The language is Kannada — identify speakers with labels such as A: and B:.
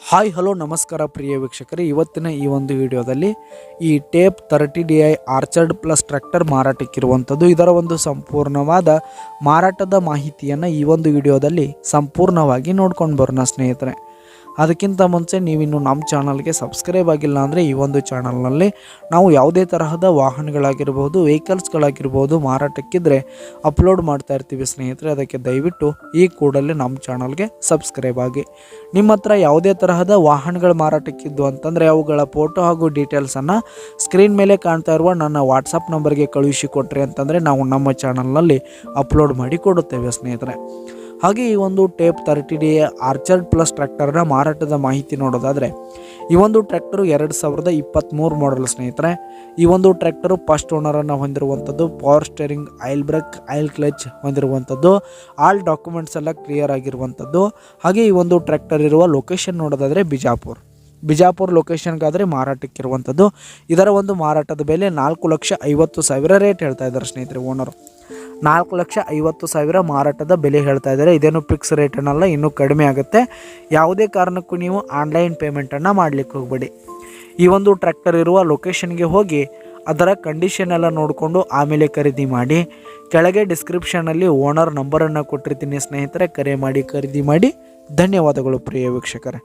A: ಹಾಯ್ ಹಲೋ ನಮಸ್ಕಾರ ಪ್ರಿಯ ವೀಕ್ಷಕರೇ, ಇವತ್ತಿನ ಈ ಒಂದು ವಿಡಿಯೋದಲ್ಲಿ ಈ TAFE 30DI Orchard Plus tractor ಮಾರಾಟಕ್ಕಿರುವಂಥದ್ದು, ಇದರ ಒಂದು ಸಂಪೂರ್ಣವಾದ ಮಾರಾಟದ ಮಾಹಿತಿಯನ್ನು ಈ ಒಂದು ವಿಡಿಯೋದಲ್ಲಿ ಸಂಪೂರ್ಣವಾಗಿ ನೋಡ್ಕೊಂಡು ಬರೋಣ ಸ್ನೇಹಿತರೆ. ಅದಕ್ಕಿಂತ ಮುಂಚೆ ನೀವಿನ್ನು ನಮ್ಮ ಚಾನಲ್ಗೆ ಸಬ್ಸ್ಕ್ರೈಬ್ ಆಗಿಲ್ಲ ಅಂದರೆ ಈ ಒಂದು ಚಾನಲ್ನಲ್ಲಿ ನಾವು ಯಾವುದೇ ತರಹದ ವಾಹನಗಳಾಗಿರ್ಬೋದು, ವೆಹಿಕಲ್ಸ್ಗಳಾಗಿರ್ಬೋದು ಮಾರಾಟಕ್ಕಿದ್ರೆ ಅಪ್ಲೋಡ್ ಮಾಡ್ತಾ ಇರ್ತೀವಿ ಸ್ನೇಹಿತರೆ. ಅದಕ್ಕೆ ದಯವಿಟ್ಟು ಈ ಕೂಡಲೇ ನಮ್ಮ ಚಾನಲ್ಗೆ ಸಬ್ಸ್ಕ್ರೈಬ್ ಆಗಿ. ನಿಮ್ಮ ಹತ್ರ ಯಾವುದೇ ತರಹದ ವಾಹನಗಳು ಮಾರಾಟಕ್ಕಿದ್ದು ಅಂತಂದರೆ ಅವುಗಳ ಫೋಟೋ ಹಾಗೂ ಡೀಟೇಲ್ಸನ್ನು ಸ್ಕ್ರೀನ್ ಮೇಲೆ ಕಾಣ್ತಾ ಇರುವ ನನ್ನ ವಾಟ್ಸಪ್ ನಂಬರ್ಗೆ ಕಳುಹಿಸಿ ಕೊಟ್ರಿ ಅಂತಂದರೆ ನಾವು ನಮ್ಮ ಚಾನಲ್ನಲ್ಲಿ ಅಪ್ಲೋಡ್ ಮಾಡಿ ಕೊಡುತ್ತೇವೆ ಸ್ನೇಹಿತರೆ. ಹಾಗೆ ಈ ಒಂದು ಟೇಪ್ 30DI ಆರ್ಚರ್ಡ್ ಪ್ಲಸ್ ಟ್ರ್ಯಾಕ್ಟರ್ನ ಮಾರಾಟದ ಮಾಹಿತಿ ನೋಡೋದಾದರೆ, ಈ ಒಂದು ಟ್ರ್ಯಾಕ್ಟರು 2023 ಮಾಡಲ್ ಸ್ನೇಹಿತರೆ. ಈ ಒಂದು ಟ್ರ್ಯಾಕ್ಟರು ಫಸ್ಟ್ ಓನರನ್ನು ಹೊಂದಿರುವಂಥದ್ದು, power steering, oil brake, oil clutch ಹೊಂದಿರುವಂಥದ್ದು, ಆಲ್ ಡಾಕ್ಯುಮೆಂಟ್ಸ್ ಎಲ್ಲ ಕ್ಲಿಯರ್ ಆಗಿರುವಂಥದ್ದು. ಹಾಗೆ ಈ ಒಂದು ಟ್ರ್ಯಾಕ್ಟರ್ ಇರುವ ಲೊಕೇಶನ್ ನೋಡೋದಾದರೆ ಬಿಜಾಪುರ ಲೊಕೇಶನ್ಗಾದರೆ ಮಾರಾಟಕ್ಕಿರುವಂಥದ್ದು. ಇದರ ಒಂದು ಮಾರಾಟದ ಬೆಲೆ 4,50,000 ರೇಟ್ ಹೇಳ್ತಾ ಇದ್ದಾರೆ ಸ್ನೇಹಿತರೆ. ಓನರು 4,50,000 ಮಾರಾಟದ ಬೆಲೆ ಹೇಳ್ತಾ ಇದ್ದಾರೆ. ಇದೇನು ಫಿಕ್ಸ್ ರೇಟ್ ಅನ್ನಲ್ಲ, ಇನ್ನೂ ಕಡಿಮೆ ಆಗುತ್ತೆ. ಯಾವುದೇ ಕಾರಣಕ್ಕೂ ನೀವು ಆನ್ಲೈನ್ ಪೇಮೆಂಟನ್ನು ಮಾಡಲಿಕ್ಕೆ ಹೋಗಬೇಡಿ. ಈ ಒಂದು ಟ್ರ್ಯಾಕ್ಟರ್ ಇರುವ ಲೊಕೇಶನ್ಗೆ ಹೋಗಿ ಅದರ ಕಂಡೀಷನ್ ಎಲ್ಲ ನೋಡಿಕೊಂಡು ಆಮೇಲೆ ಖರೀದಿ ಮಾಡಿ. ಕೆಳಗೆ ಡಿಸ್ಕ್ರಿಪ್ಷನಲ್ಲಿ ಓನರ್ ನಂಬರನ್ನು ಕೊಟ್ಟಿರ್ತೀನಿ ಸ್ನೇಹಿತರೆ, ಕರೆ ಮಾಡಿ ಖರೀದಿ ಮಾಡಿ. ಧನ್ಯವಾದಗಳು ಪ್ರಿಯ ವೀಕ್ಷಕರೇ.